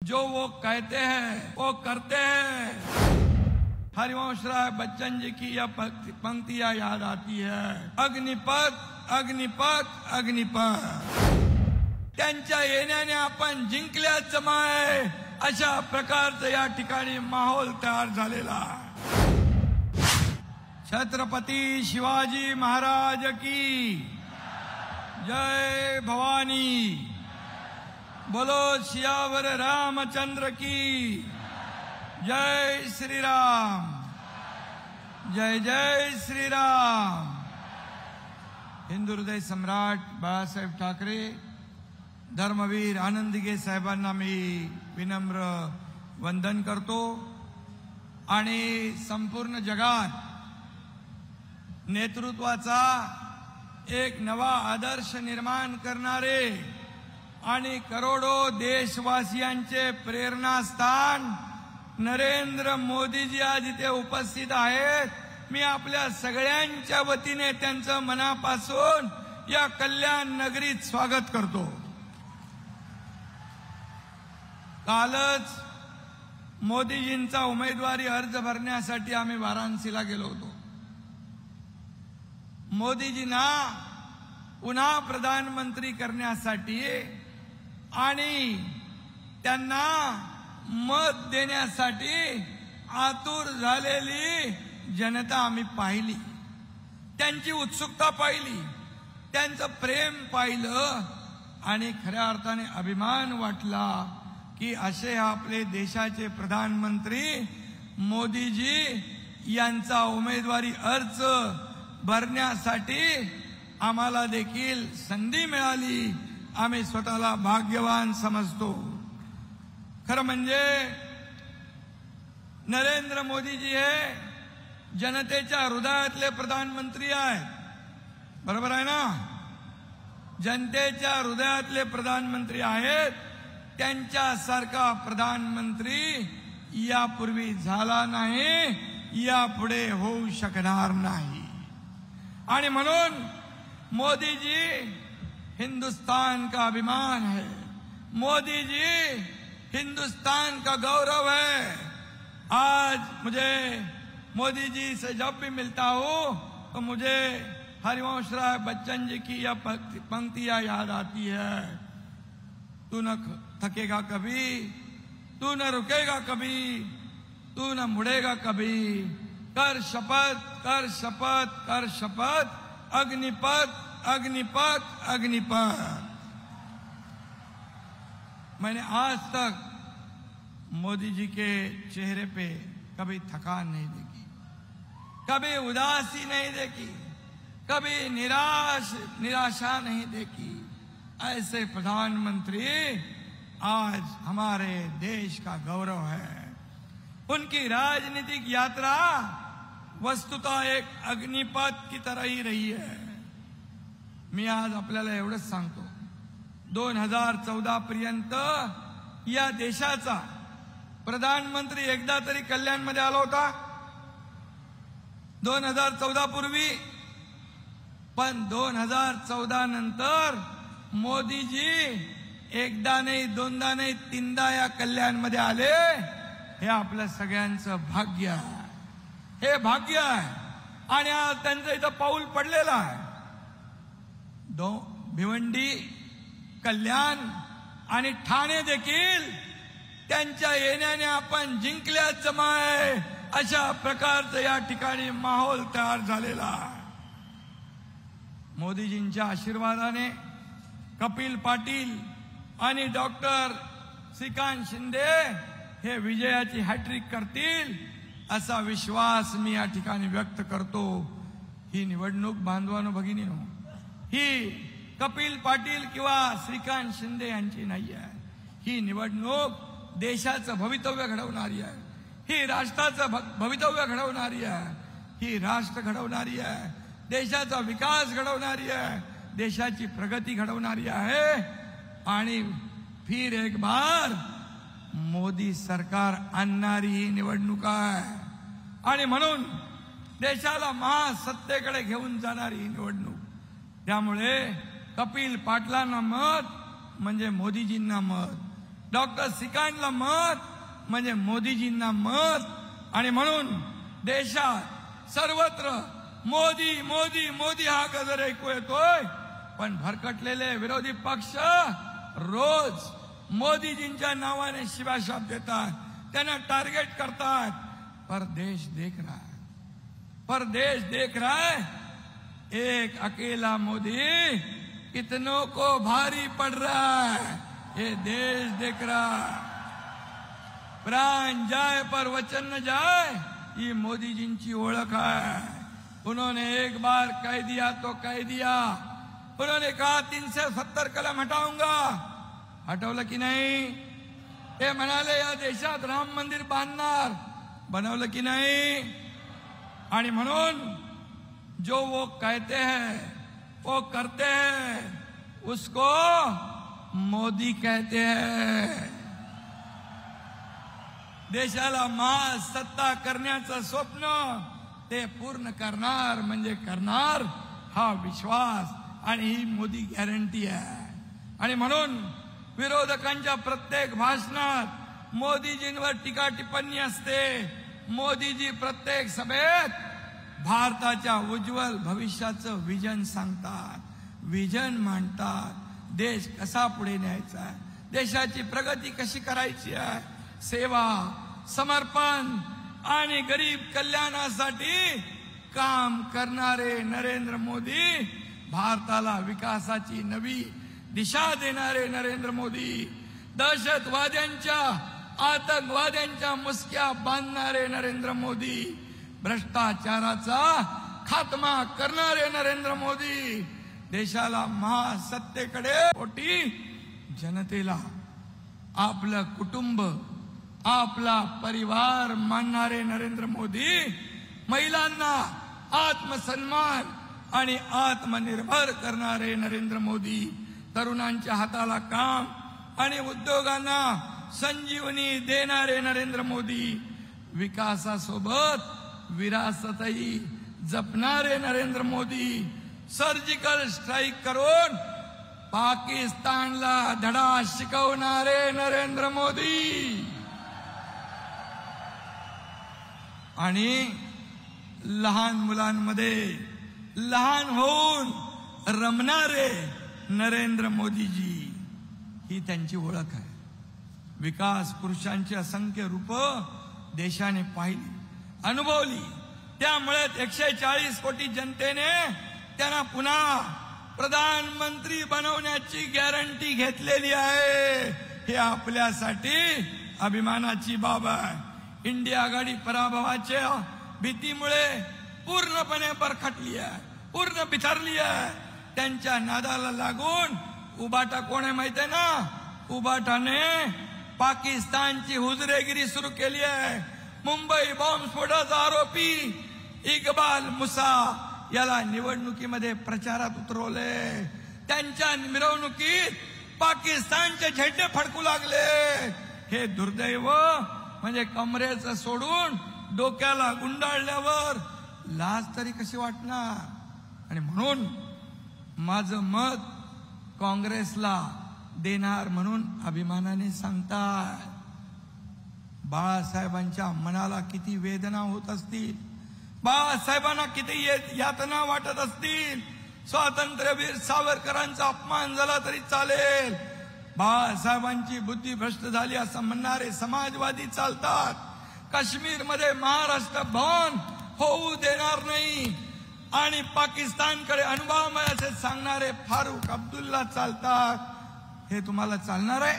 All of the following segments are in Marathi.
जो वो कहते हैं वो करते हैं। हरिवंश राय बच्चन जी की यह पंक्तियां याद आती है, अग्निपथ अग्निपथ अग्निपथ। त्यांच्या येण्याने आपण जिंकल्याचं माय, अशा प्रकारचं या ठिकाणी माहोल तयार झालेला आहे। छत्रपती शिवाजी महाराज की जय भवानी। बोलो सियावर रामचंद्र की जय श्री राम, जय जय श्री राम। हिंदू हृदय सम्राट बाळासाहेब ठाकरे, धर्मवीर आनंदीगे साहेबांना मी विनम्र वंदन करतो आणि संपूर्ण जगात नेतृत्वाचा एक नवा आदर्श निर्माण करणारे आणि करोडो देशवासियांचे प्रेरणास्थान नरेंद्र मोदीजी आज इथे उपस्थित आहेत। मी आपल्या सगळ्यांच्या वतीने त्यांचं मनापासून या कल्याण नगरीत स्वागत करतो। कालच मोदीजींचा उमेदवारी अर्ज भरण्यासाठी आम्ही वाराणसीला गेलो होतो। मोदीजींना पुन्हा प्रधानमंत्री करण्यासाठी आणि त्यांना मत देण्यासाठी आतुर झालेली जनता आम्ही पाहिली, त्यांची उत्सुकता पाहिली, त्यांचं प्रेम पाहिलं आणि खऱ्या अर्थाने अभिमान वाटला की असे आपले देशाचे प्रधानमंत्री मोदीजी यांचा उमेदवारी अर्ज भरण्यासाठी आम्हाला देखील संधी मिळाली। आम्ही स्वतःला भाग्यवान समजतो। खरं म्हणजे नरेंद्र मोदीजी हे जनतेच्या हृदयातले प्रधानमंत्री आहेत, बरोबर आहे ना? जनतेच्या हृदयातले प्रधानमंत्री आहेत। त्यांच्यासारखा प्रधानमंत्री यापूर्वी झाला नाही, यापुढे होऊ शकणार नाही। आणि म्हणून मोदी जी हिंदुस्तान का अभिमान है, मोदी जी हिंदुस्तान का गौरव है। आज मुझे मोदी जी से जब भी मिलता हूं तो मुझे हरिवंश राय बच्चन जी की यह पंक्तियां याद आती है, तू न थकेगा कभी, तू न रुकेगा कभी, तू न मुड़ेगा कभी, कर शपथ कर शपथ कर शपथ, अग्निपथ अग्निपथ अग्निपथ। मैंने आज तक मोदी जी के चेहरे पे कभी थकान नहीं देखी, कभी उदासी नहीं देखी, कभी निराशा नहीं देखी। ऐसे प्रधानमंत्री आज हमारे देश का गौरव है। उनकी राजनीतिक यात्रा वस्तुतः एक अग्निपथ की तरह ही रही है। मी आज आपल्याला एवढंच सांगतो, 2014 पर्यंत या देशाचा प्रधानमंत्री एकदा तरी कल्याणमध्ये आला होता 2014 पूर्वी, पण 2014 नंतर मोदीजी एकदा नाही, दोनदा नाही, तीनदा या कल्याणमध्ये आले। हे आपल्या सगळ्यांचं भाग्य आहे, हे भाग्य आहे। आणि आज त्यांचं इथं पाऊल पडलेलं आहे। भिवंडी, कल्याण आणि ठाणे देखील त्यांच्या येण्याने आपण जिंकल्याचं माय, अशा प्रकारचं या ठिकाणी माहोल तयार झालेला आहे। मोदीजींच्या आशीर्वादाने कपिल पाटील आणि डॉक्टर श्रीकांत शिंदे हे विजयाची हॅट्रिक करतील असा विश्वास मी या ठिकाणी व्यक्त करतो। ही निवडणूक बांधवानो भगिनीनो, ही कपिल पाटील किंवा श्रीकांत शिंदे यांची नाही आहे। ही निवडणूक देशाचं भवितव्य घडवणारी आहे, ही राष्ट्राचं भवितव्य घडवणारी आहे, ही राष्ट्र घडवणारी आहे, देशाचा विकास घडवणारी आहे, देशाची प्रगती घडवणारी आहे। आणि फिर एक बार मोदी सरकार आणणारी ही निवडणूक आहे। आणि म्हणून देशाला महासत्तेकडे घेऊन जाणारी ही निवडणूक। त्यामुळे कपिल पाटलांना मत म्हणजे मोदीजींना मत, डॉक्टर श्रीकांतला मत म्हणजे मोदीजींना मत. आणि म्हणून देशात सर्वत्र मोदी मोदी मोदी हा गजर ऐकू येतोय. पण भरकटलेले विरोधी पक्ष रोज मोदीजींच्या नावाने शिव्याशाप देतात, त्यांना टार्गेट करतात. पर देश देख रहा है, पर देश देख रहा है. एक अकेला मोदी कितनों को भारी पड़ रहा है, ये देश देख रहा है. प्राण जाए पर वचन न जाए, ये मोदीजींची ओळख है. उन्होंने एक बार कह दिया तो कह दिया. उन्होंने कहा 370 कलम हटाऊंगा, हटवलं की नाही? ते म्हणाले या देशात राम मंदिर बांधणार, बनवलं की नाही? आणि म्हणून जो वो कहते हैं वो करते हैं, उसको मोदी कहते हैं. देशाला महासत्ता करण्याचं स्वप्न ते पूर्ण करणार म्हणजे करणार, हा विश्वास आणि ही मोदी गॅरंटी आहे. आणि म्हणून विरोधकांच्या प्रत्येक भाषणात मोदीजींवर टीका टिप्पणी असते. मोदीजी प्रत्येक सभेत भारताच्या उज्ज्वल भविष्याचं विजन सांगतात, विजन मांडतात. देश कसा पुढे न्यायचा आहे, देशाची प्रगती कशी करायची आहे, सेवा, समर्पण आणि गरीब कल्याणासाठी काम करणारे नरेंद्र मोदी, भारताला विकासाची नवी दिशा देणारे नरेंद्र मोदी, दहशतवाद्यांच्या आतंकवाद्यांच्या मुसक्या बांधणारे नरेंद्र मोदी, भ्रष्टाचाराचा खात्मा करणारे नरेंद्र मोदी, देशाला महासत्तेकडे पोटी जनतेला आपलं कुटुंब, आपला परिवार मानणारे नरेंद्र मोदी, महिलांना आत्मसन्मान आणि आत्मनिर्भर करणारे नरेंद्र मोदी, तरुणांच्या हाताला काम आणि उद्योगांना संजीवनी देणारे नरेंद्र मोदी, विकासासोबत विरासतही जपणारे नरेंद्र मोदी, सर्जिकल स्ट्राईक करून पाकिस्तानला धडा शिकवणारे नरेंद्र मोदी आणि लहान मुलांमध्ये लहान होऊन रमणारे नरेंद्र मोदीजी, ही त्यांची ओळख आहे. विकास पुरुषांची असंख्य रूप देशाने पाहिली, अनुभवली. त्यामुळे 140 कोटी जनतेने त्यांना पुन्हा प्रधानमंत्री बनवण्याची गॅरंटी घेतलेली आहे. हे आपल्यासाठी अभिमानाची बाब आहे. इंडिया आघाडी पराभवाच्या भीतीमुळे पूर्णपणे बरखटली आहे, पूर्ण बिथरली आहे. त्यांच्या नादाला लागून उबाटा कोण आहे माहिती आहे ना? उबाटाने पाकिस्तानची हुजरेगिरी सुरू केली आहे. मुंबई बॉम्बस्फोटाचा आरोपी इक्बाल मुसा याला निवडणुकीमध्ये प्रचारात उतरवले. त्यांच्या मिरवणुकीत पाकिस्तानचे झेंडे फडकू लागले. हे दुर्दैव म्हणजे कमरेचं सोडून डोक्याला गुंडाळल्यावर लाज तरी कशी वाटणार. आणि म्हणून माझं मत काँग्रेसला देणार म्हणून अभिमानाने सांगतात. बाळासाहेबांच्या मनाला किती वेदना होत असतील, बाळासाहेबांना किती यातना वाटत असतील. स्वातंत्र्यवीर सावरकरांचा अपमान झाला तरी चालेल, बाळासाहेबांची बुद्धी भ्रष्ट झाली असं म्हणणारे समाजवादी चालतात. काश्मीरमध्ये महाराष्ट्र भवन होऊ देणार नाही आणि पाकिस्तानकडे अनुभव असे सांगणारे फारुख अब्दुल्ला चालतात. हे तुम्हाला चालणार आहे?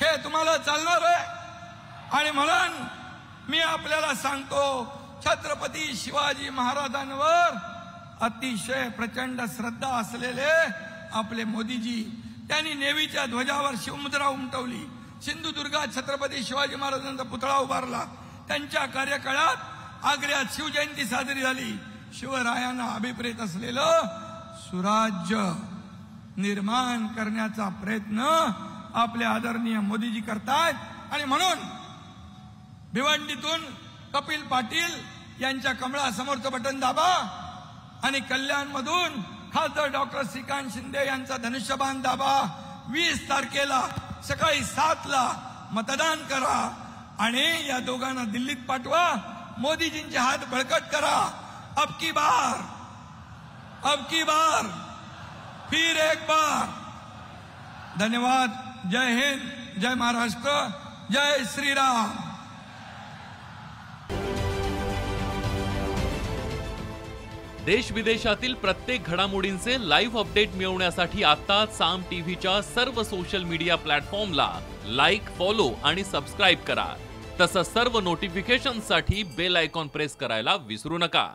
हे तुम्हाला चालणार आहे? आणि म्हणून मी आपल्याला सांगतो, छत्रपती शिवाजी महाराजांवर अतिशय प्रचंड श्रद्धा असलेले आपले मोदीजी, त्यांनी नेव्हीच्या ध्वजावर शिवमुद्रा उमटवली. सिंधुदुर्गात छत्रपती शिवाजी महाराजांचा पुतळा उभारला. त्यांच्या कार्यकाळात आग्र्यात शिवजयंती साजरी झाली. शिवरायांना अभिप्रेत असलेलं सुराज्य निर्माण करण्याचा प्रयत्न आपले आदरणीय मोदीजी करतायत. आणि म्हणून भिवंडीतून कपिल पाटील यांच्या कमळासमोरचं बटन दाबा आणि कल्याणमधून खासदार डॉक्टर श्रीकांत शिंदे यांचा धनुष्यबाण दाबा. 20 तारखेला सकाळी 7ला मतदान करा आणि या दोघांना दिल्लीत पाठवा. मोदीजींचे हात बळकट करा. अब की बार फिर एक बार. धन्यवाद. जय हिंद, जय महाराष्ट्र, जय श्रीराम. देश विदेशातील प्रत्येक घडामोडींचे लाईव्ह अपडेट मिळवण्यासाठी आता साम टीव्हीच्या सर्व सोशल मीडिया प्लॅटफॉर्मला लाईक, फॉलो आणि सबस्क्राईब करा. तसंच सर्व नोटिफिकेशनसाठी बेल आयकॉन प्रेस करायला विसरू नका.